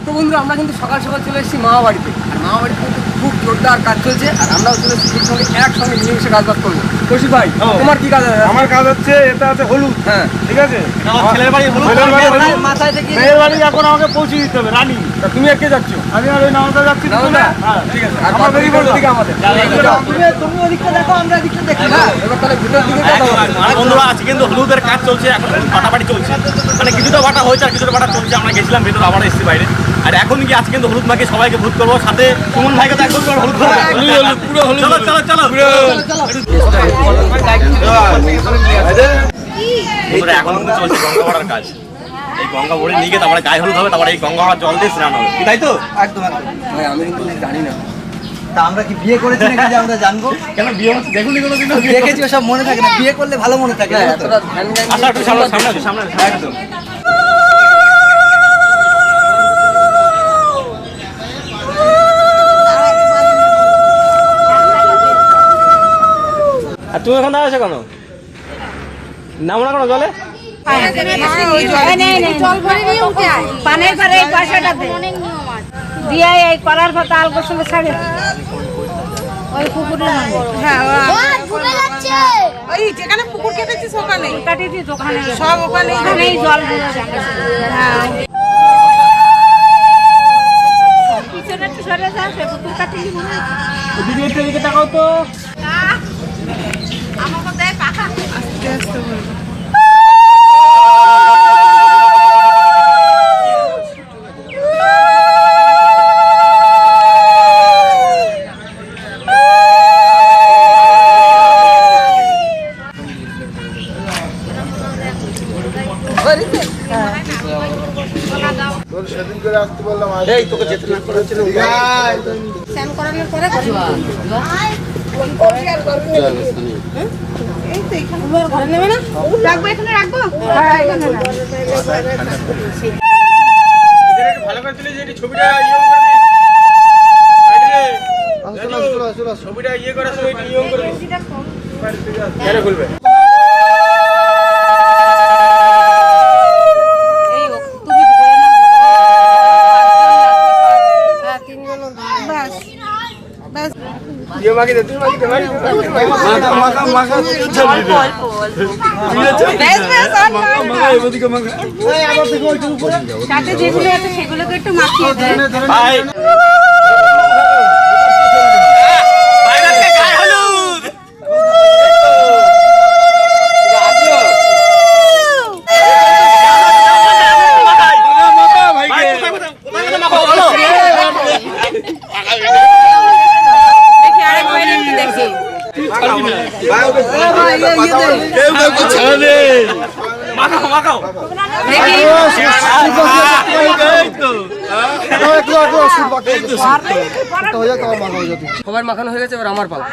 তো বন্ধুরা আমরা কিন্তু সকাল সকাল চলে এসেছি মামা বাড়িতে, আর মামা বাড়িতে কিন্তু খুব জোরদার কাজ চলছে, আর আমরাও চলে এসেছি সঙ্গে একসঙ্গে মিলেমিশে কাজ বাজ করবো। কৌশিক ভাই তোমার কি কাজ? আমার কাজ হচ্ছে এটা আছে হলুদ। হ্যাঁ ঠিক আছে, ছেলের বাড়ি মাথায় থেকে মেয়ের বাড়ি এখন আমাকে পৌঁছে দিতে হবে রানী। তুমি আর কে যাচ্ছ? আমি আর ওই নামটা যাচ্ছি। ঠিক আছে, আর বেরিয়ে পড়ো দিকে আমাদের। তুমি ওদিকটা দেখো, আমরা এদিকটা দেখি। হ্যাঁ এবার তাহলে ভিতর দিকে কথা বলো। বন্ধুরা আজকে কিন্তু হলুদের কাজ চলছে, এখন বাটাবাটি চলছে, মানে কিছুটা বাটা হয়েছে আর কিছুটা বাটা চলছে। আমরা গেছিলাম ভেতর, আবার এসেছি বাইরে। আর এখন কি আজকে কিন্তু হলুদ মাখিয়ে সবাইকে ভূত করবো, সাথে সুমন ভাইকে তো একদম হলুদ পুরো হলুদ। চলো চলো চলো এখন কিন্তু চলছে গঙ্গা ভরার কাজ। এই গঙ্গা ভরে নিয়ে গিয়ে তারপরে গায়ে হলুদ হবে, তারপরে এই গঙ্গা ভরার জল দিয়ে স্নান হবে, তাই তো? একদম একদম ভাই, আমি কিন্তু জানি না। তা আমরা কি বিয়ে করেছি নাকি যে আমরা জানবো? কেন বিয়ে হচ্ছে দেখুন কোনোদিন? দেখেছি ওসব মনে থাকে না, বিয়ে করলে ভালো মনে থাকে। এতটা ধ্যান জ্ঞান আচ্ছা একটু সামনে সামনে সামনে একদম। আর তুমি এখন দাঁড়াচ্ছ কেন? নামো না কেন জলে? পানের ঘরে এই পাশাটাতে দিয়ে এই কলার পাতা আলগোর সঙ্গে ছাড়ে ওই পুকুরে ওই যেখানে পুকুর কেটেছিস ওখানে কাটিয়েছিস ওখানে সব ওখানে জল পিছনে একটু সরে যা, সে পুকুর কাটিয়ে মনে দিকে তাকাও তো। আমাকে দেয় পাখা আস্তে আস্তে বলবো। সেদিন করে আসতে বললাম, এই তোকে যেতে না করেছিল স্নান করানোর পরে ঘরে নেবে না, রাখবো এখানে রাখবো। ভালো করে তুলে যে ছবিটা ইয়ে করে দিস, ছবিটা ইয়ে করার সময় ইয়ে করে দিস। কেন খুলবে? সাথে যেগুলো আছে সেগুলোকে একটু মাখিয়ে দেয়। সবার মাখানো হয়ে গেছে, এবার আমার পালা।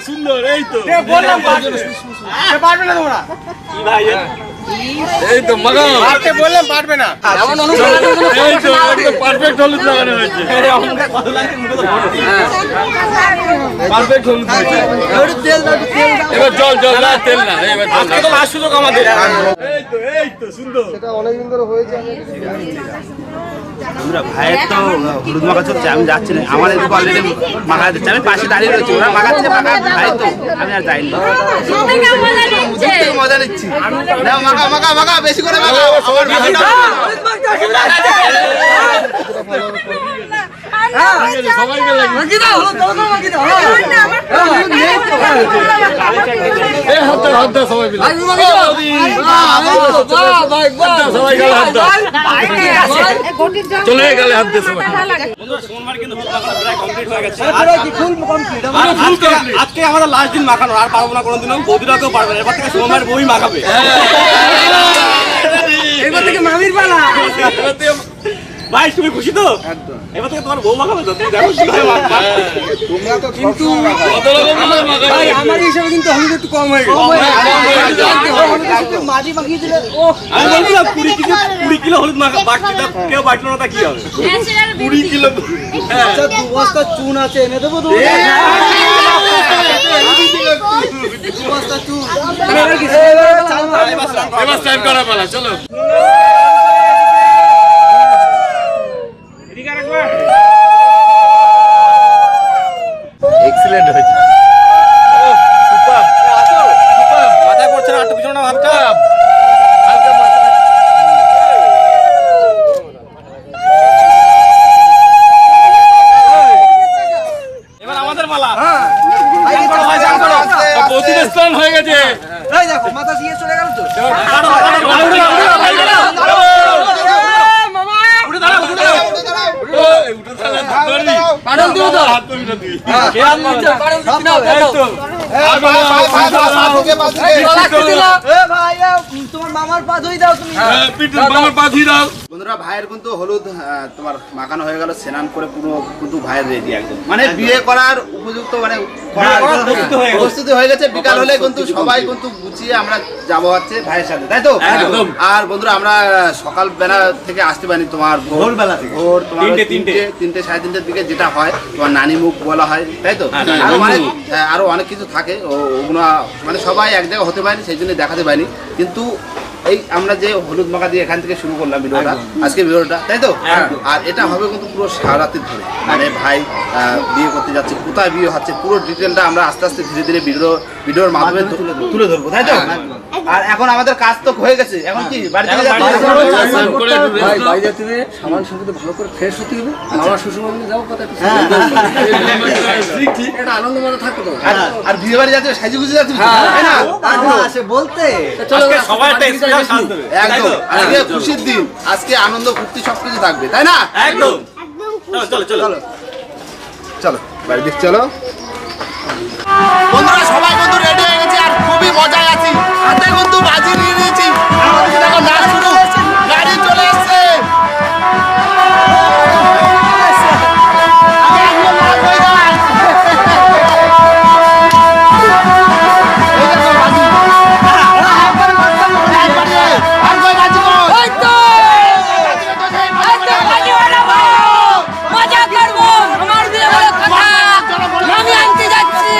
সুন্দর এই তো পারবে না তোমরা এই তো মাগা আজকে বললাম পারবে না, এমন অনুষ্ঠান এই তো একদম পারফেক্ট হলুদ লাগানো হয়েছে, পারফেক্ট হলুদ হয়েছে। এবার জল জল না, তেল না, এবার আজকে তো লাস্ট সুযোগ আমাদের। এই তো সুন্দর, সেটা অনেকদিন ধরে হয়েছে। আমরা ভাইয়ের তো হলুদ মাখা চলছে, আমি যাচ্ছি না, আমার এদিকে অলরেডি মাখা দিচ্ছে, আমি পাশে দাঁড়িয়ে রয়েছি, ওরা মাখাচ্ছে ভাই তো আমি আর যাইনি। মজা নিচ্ছি, মাখা মাখা মাখা বেশি করে মাখা। সবাইকে লাগিয়ে দাও, হাত দাও সবাই মিলে, সবাই গেলে হাত দাও, চলে গেলে হাত দিয়ে সবাই। আজকে আমাদের লাস্ট দিন মাখানো, আর পারবো না কোনোদিনও, বৌদিরা কেউ পারবে না, এবার থেকে সোমবার বই মাখাবে। এবার থেকে মামির পালা। ভাই তুমি খুশি তো? এবার থেকে তোমার বউ মাখাবে তো? কিন্তু ভাই আমার হিসাবে কিন্তু হলুদ একটু কম হয়ে গেছে। মাটি মাখিয়ে দিলে আমি বলছিলাম 20 কিলো হলুদ বাড়তি, কেউ বাড়লো না, তা কি হবে? 20 কিলো। আচ্ছা 2 বস্তা চুন আছে এনে দেবো তো 2 বস্তা চুন এবার স্টাইল করা পালা, চলো। এক্সিলেন্ট হয়েছে, সুপার সুপার। মাথায় পড়ছে না, একটু পিছনে ভাবটা। এবার আমাদের পালা। প্রতিষ্ঠান হয়ে গেছে। এই দেখো মাথা দিয়ে চলে গেল তো তোমার মামার পা ধুই দাও তুমি। বন্ধুরা ভাইয়ের কিন্তু হলুদ তোমার মাখানো হয়ে গেল, স্নান করে পুরো কিন্তু ভাইয়ের রেডি একদম, মানে বিয়ে করার উপযুক্ত, মানে প্রস্তুতি হয়ে গেছে। বিকাল হলে কিন্তু সবাই কিন্তু গুছিয়ে আমরা যাবো হচ্ছে ভাইয়ের সাথে, তাই তো? আর বন্ধুরা আমরা সকাল বেলা থেকে আসতে পারি, তোমার ভোরবেলা থেকে, ভোর তোমার 3টে 3:30 দিকে যেটা হয় তোমার নানি মুখ বলা হয়, তাই তো? আরো অনেক কিছু থাকে, ওগুলো মানে সবাই এক জায়গায় হতে পারেনি, সেই জন্য দেখাতে পারিনি। কিন্তু এই আমরা যে হলুদ মাখা দিয়ে এখান থেকে শুরু করলাম ভিডিওটা, আজকে ভিডিওটা, তাই তো? আর এটা হবে কিন্তু পুরো সারারাত্রি ধরে, মানে ভাই বিয়ে করতে যাচ্ছে, কোথায় বিয়ে হচ্ছে, পুরো ডিটেলটা আমরা আস্তে আস্তে ধীরে ধীরে ভিডিওর মাধ্যমে তুলে ধরবো, তাই তো? আর এখন আমাদের কাজ তো হয়ে গেছে, এখন কি বাড়ি থেকে বাড়ি যেতে হবে, সামান সুন্দর ভালো করে ফ্রেশ হতে হবে, আমার শ্বশুর বাড়ি যাবো কথা, এটা আনন্দ মতো থাকতো তো। আর বিয়ে বাড়ি যাচ্ছে সাইজে গুজে যাচ্ছে, তাই না? আসে বলতে আজকে সবাই একটা স্পেশাল সাজ দেবে। একদম আজকে খুশির দিন, আজকে আনন্দ ফুর্তি সবকিছু থাকবে, তাই না? একদম। চলো চলো চলো চলো বাড়ি দিক চলো। বন্ধুরা সবাই কিন্তু রেডি হয়ে গেছে আর খুবই মজায় আছি, হাতে কিন্তু বাজি নিয়ে নিয়েছি, আমাদের দেখো নাচ শুরু, গাড়ি চলে এসছে। মজা করবো, আমার বিয়ে বলে কথা, আমি আনতে যাচ্ছি।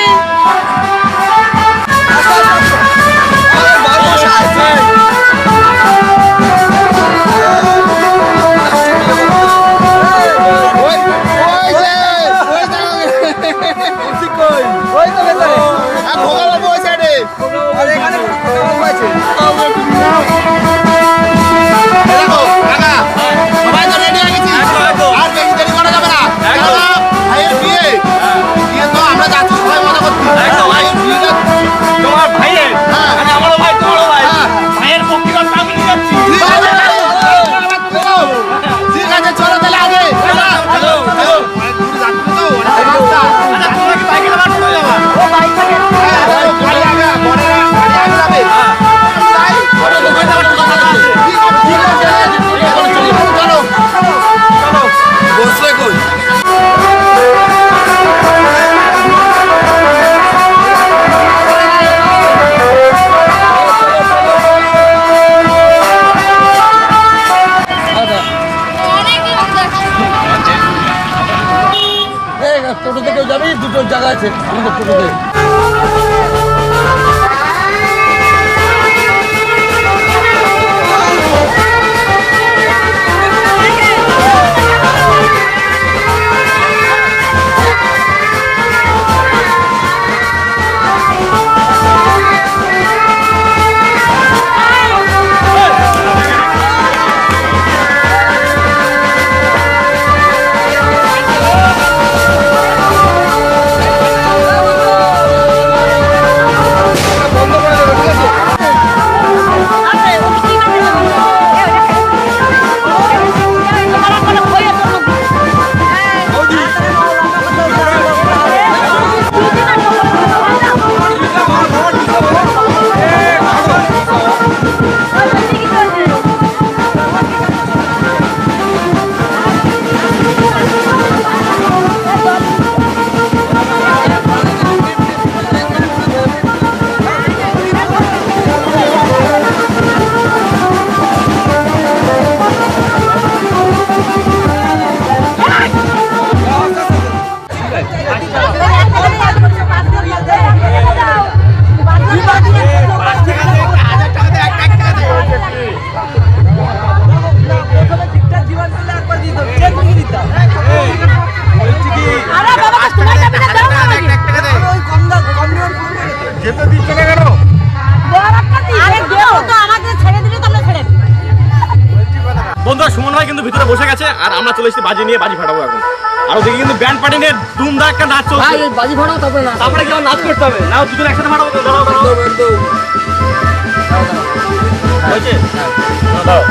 সুমন ভাই কিন্তু ভিতরে বসে গেছে আর আমরা চলে এসেছি বাজি নিয়ে, বাজি ফাটাবো এখন। আর ওদিকে কিন্তু ব্যান্ড পার্টি নিয়ে ধুমধাম একটা নাচ চলছে। ভাই এই বাজি ফাটাও তারপরে না তারপরে কি নাচ করতে হবে? নাও দুজন একসাথে ফাটাবো তো, দাঁড়াও দাঁড়াও। হয়েছে? দাও।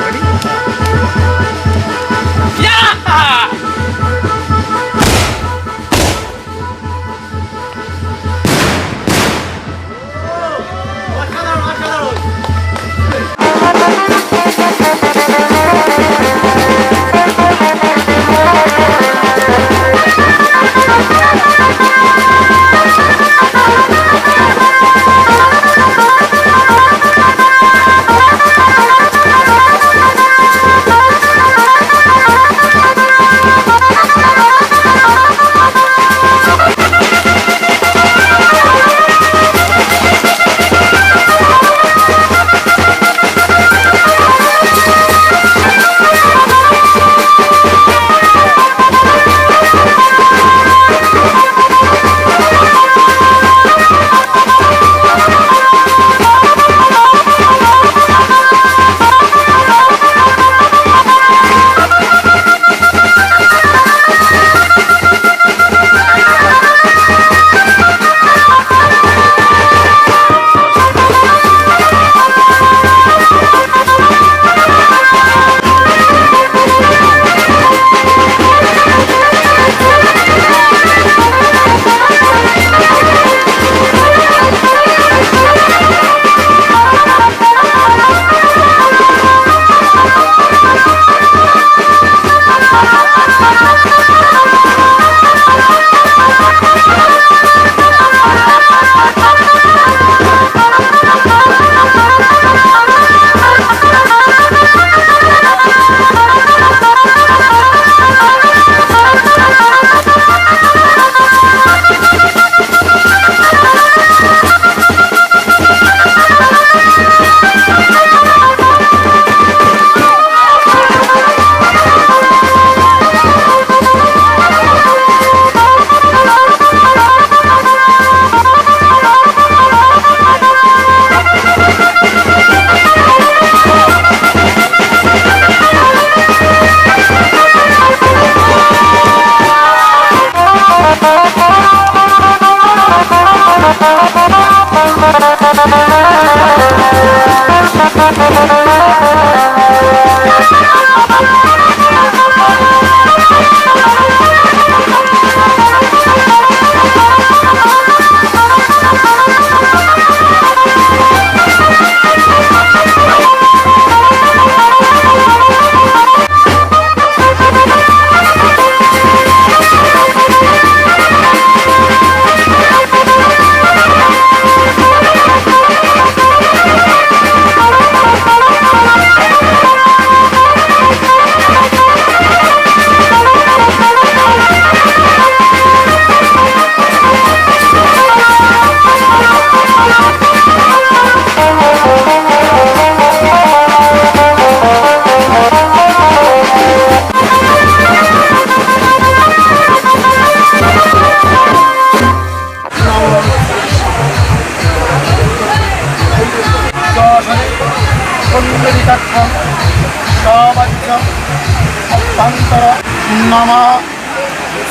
নম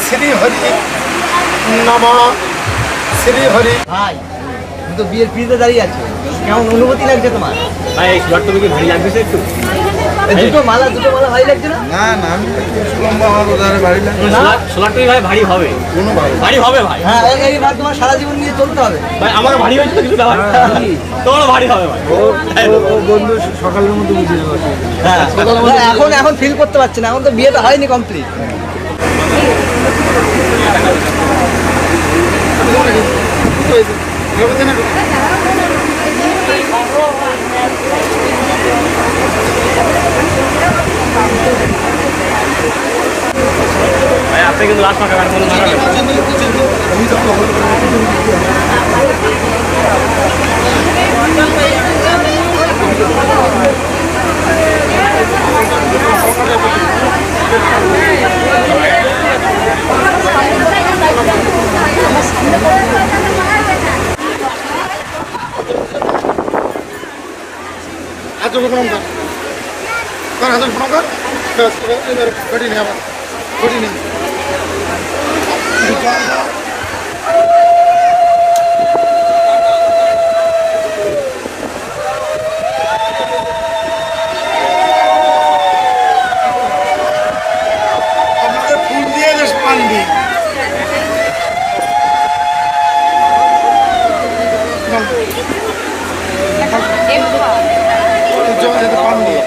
শ্রীহরি নম শ্রীহরি। ভাই তুমি তো বিয়ের পিড়িতে দাঁড়িয়ে আছো, কেমন অনুভূতি লাগছে তোমার? ভাই এই শর্ট তুমি কি ভারী লাগছে একটু? দুটো মালা ভারী লাগছে না? না না আমি লম্বা আমার ওধারে বাড়ি লাগে সোলারটি ভাই ভারী হবে, কোনো ভালো ভারী হবে ভাই। হ্যাঁ এই ভাই তোমার সারা জীবন নিয়ে চলতে হবে। ভাই আমার ভারী হয়েছে তো কিছুটা ভাই, তোমারও ভারী হবে ভাই। ও বন্ধু সকালের মধ্যে বুঝিয়ে দেবো। হ্যাঁ এখন ফিল করতে পারছি না, এখন তো বিয়েটা হয়নি কমপ্লিট। ভাই আপনি কিন্তু লাস্ট মাকা গান বলুন না। হাত প্রণাম কর, হাত প্রণাম কর। কঠিন আবার কঠিন আপনাদের ফুল দিয়ে বেশ পানি দিই জল যেতে পানি দিয়ে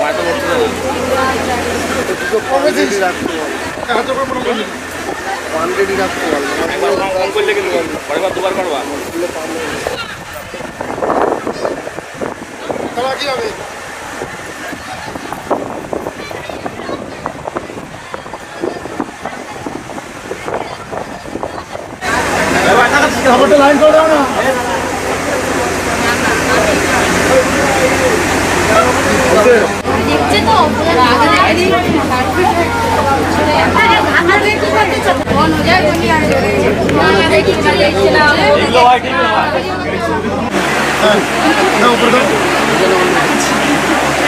কি হবে খবরটা লাইন করে দাও না দেখছে তো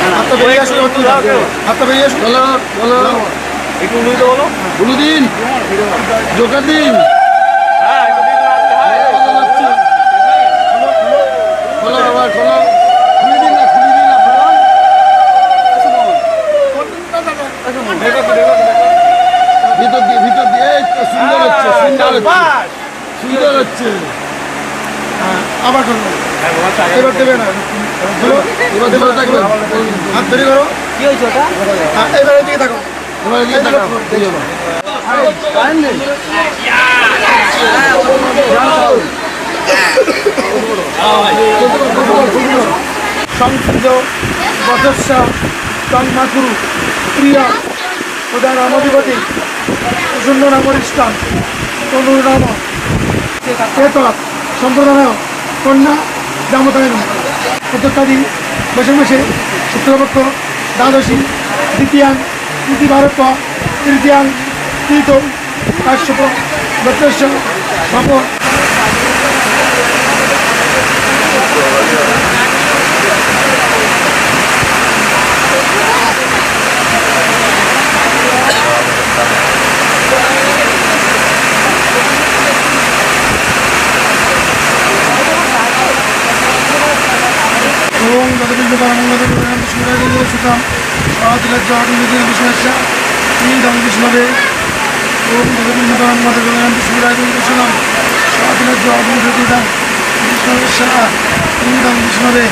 হাতটা বেরিয়ে আসো হাতটা বেরিয়ে আসো বলো বলো একটু উন্নতি বলো বলু দিন জোকার দিন খোলো আবার খোলো খুলে দিন না খুলে দিন না ভিতর দিয়ে এই তো সুন্দর হচ্ছে সুন্দর হচ্ছে হ্যাঁ, আবার করবো এবার দেবে না চলো এবার দেবে থাকবে হাত ধরে করো কি হয়েছে ওটা হ্যাঁ, এবার এদিকে থাকো এবার এদিকে থাকো সংসৃত বচস্যা তন্মাকুরু প্রিয়া উদার অমধিপতি প্রসন্ন নামরিষ্টান তনুর নাম চেত সম্প্রদায় কন্যা জামতায় প্রত্যেকদিন বসে বসে শুক্লপক্ষ দ্বাদশী দ্বিতীয়াং তৃতীয় ভারত তৃতীয়াং তৃত কাশ্যপ দত্তস্য সপ ওম গতবিন্দু পরমঙ্গল সুরাজ সুতাম আতিলজ্জ আদিবিদিন বিষ্ণুস্য শ্রীদং বিষ্ণবে ওম গতবিন্দু পরমঙ্গল সুরাজ সুতাম আতিলজ্জ আদিবিদিন বিষ্ণুস্য শ্রীদং বিষ্ণবে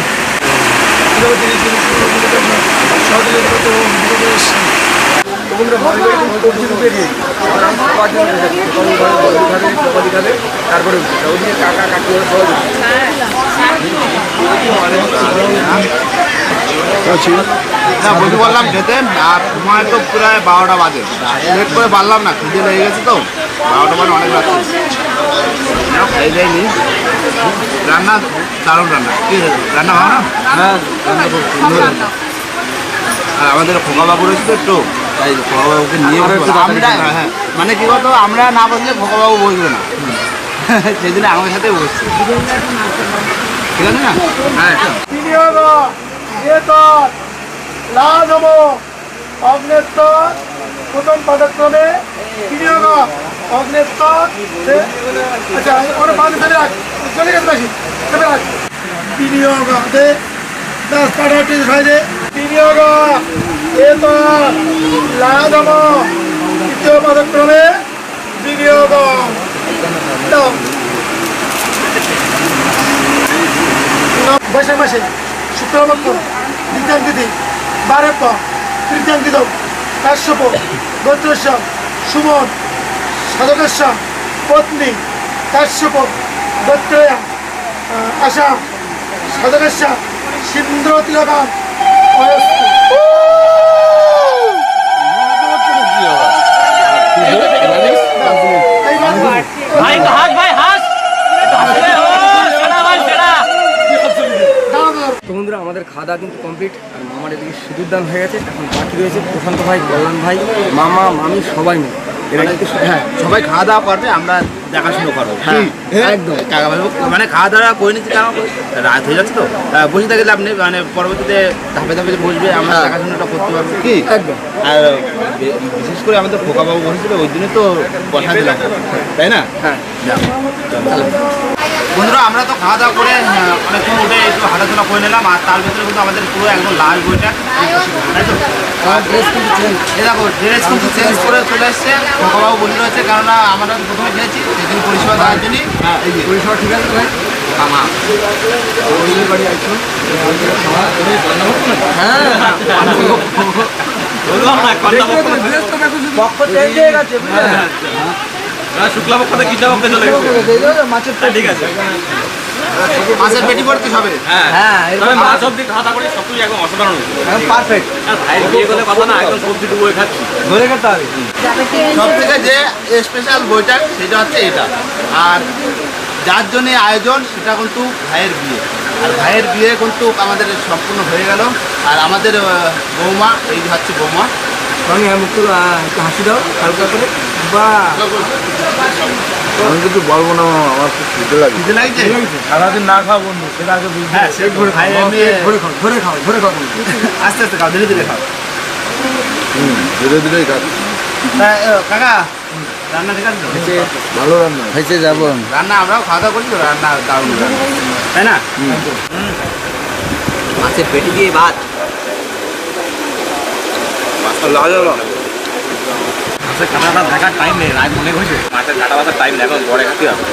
তারপরে কাকা কাকি না বসে বললাম খেতে আর সময় তো প্রায় 12টা বাজে লেট করে পারলাম না খিদে লেগে গেছে তো 12টা মানে অনেক রাত খাই যায়নি রান্না দারুণ রান্না কি রান্না ভালো না হ্যাঁ রান্না খুব সুন্দর আর আমাদের খোকাবাবু রয়েছে তো একটু তাই খোকাবাবুকে নিয়ে আমরা হ্যাঁ মানে কি বলতো আমরা না বসলে খোকাবাবু বসবে না সেই জন্য আমার সাথে বসছি ঠিক আছে না হ্যাঁ বিনিয়োগ এতৎ লাঘব অগ্নেত্তর প্রথম পদক্রমে বিনিয়োগ অগ্নেত্তর আচ্ছা ওরা বাদ ফেলে রাখ চলে গেছে বেশি ফেলে রাখ বিনিয়োগ দে 10 পাড়াটি খাইলে বিনিয়োগ এতৎ লাঘব তৃতীয় পদক্রমে বিনিয়োগ দাও বৈশাখ মাসে শুক্লপক্ষ দ্বিতীয় তিথি 12 তৃতীয় তিথ কাশ্যপ গোত্রস্য সুমন সাধকস্য পত্নী কাশ্যপ গোত্রয়া আশা সাধকস্য সিন্দ্র তিলকাম ভাই হাস ভাই হাস তো বন্ধুরা আমাদের খাওয়া দাওয়া কিন্তু কমপ্লিট আর মামার এদিকে সিঁদুর দান হয়ে গেছে এখন বাকি রয়েছে প্রশান্ত ভাই কল্যাণ ভাই মামা মামি সবাই মিলে এরা কিন্তু হ্যাঁ সবাই খাওয়া দাওয়া করবে আমরা দেখাশুনো করো হ্যাঁ, একদম। কাকা বাবু মানে খাওয়া দাওয়া করে নিচ্ছি কারণ রাত হয়ে যাচ্ছে তো বসে থাকলে আপনি মানে পরবর্তীতে ধাপে ধাপে যে বসবে আমরা হ্যাঁ। দেখাশোনাটা করতে পারবো কি একদম। আর বিশেষ করে আমাদের খোকাবাবু বসেছিল ওই জন্য তো বসা দিলাম তাই না হ্যাঁ বন্ধুরা আমরা তো খাওয়া দাওয়া করে অনেকক্ষণ উঠে একটু হাঁটাচলা করে নিলাম আর তার ভিতরে কিন্তু আমাদের পুরো একদম লাল বইটা তাই তো আমার ড্রেস কিন্তু চেঞ্জ। এই দেখো ড্রেস কিন্তু চেঞ্জ করে চলে এসছে খোকাবাবু বসে রয়েছে কেননা আমরা তো প্রথমে খেয়েছি যেদিন পরিষেবা দেওয়ার জন্য এই যে পরিষেবা ঠিক আছে তো ভাই? আমা ওই বাড়ি আইছো। হ্যাঁ বললাম না কন্যা পক্ষ দেখো, dress তো দেখো শুধু। পক্ষ চেঞ্জ হয়ে গেছে বুঝলে শুক্লা পক্ষ থেকে কৃষ্ণা পক্ষে চলে গেছে মাছের হ্যাঁ, ঠিক আছে মাছের পেটি ভর্তি হবে হ্যাঁ হ্যাঁ, তবে মাছ অব্দি খাওয়া দাওয়া করে সব কিছু একদম অসাধারণ হয়েছে পারফেক্ট আর ভাইয়ের বিয়ে করলে কথা না একদম সবজি ডুবো খাচ্ছি ধরে খেতে হবে সব থেকে যে স্পেশাল বইটা সেটা হচ্ছে এটা আর যার জন্য আয়োজন সেটা কিন্তু ভাইয়ের বিয়ে আর ভাইয়ের বিয়ে কিন্তু আমাদের সম্পূর্ণ হয়ে গেল আর আমাদের বৌমা এই যে হচ্ছে বৌমা আমি মুক্ত একটু হাসি দাও হালকা করে। বাহ, আমি কিন্তু বলবো না মামা, আমার খুব খিদে লাগে। খিদে লাগছে সারাদিন না খাওয়া বন্ধু সেটা আগে বুঝতে হ্যাঁ সে ভাই এমনি ধরে খাও, ধরে খাও, ধরে খাও। আস্তে আস্তে খাও ধীরে ধীরে খাও ধীরে ধীরেই খাচ্ছি। কাকা রান্না ঠিক আছে তো? ভালো রান্না হয়েছে যাবো। রান্না আমরাও খাওয়া দাওয়া করছি তো, রান্না দারুণ রান্না। তাই না মাছের পেটি দিয়ে ভাত মাছের কাঁটাটা দেখার টাইম নেই রাত অনেক হয়েছে মাছের কাটা বাঁধার টাইম নেই এখন পরে খাতে হবে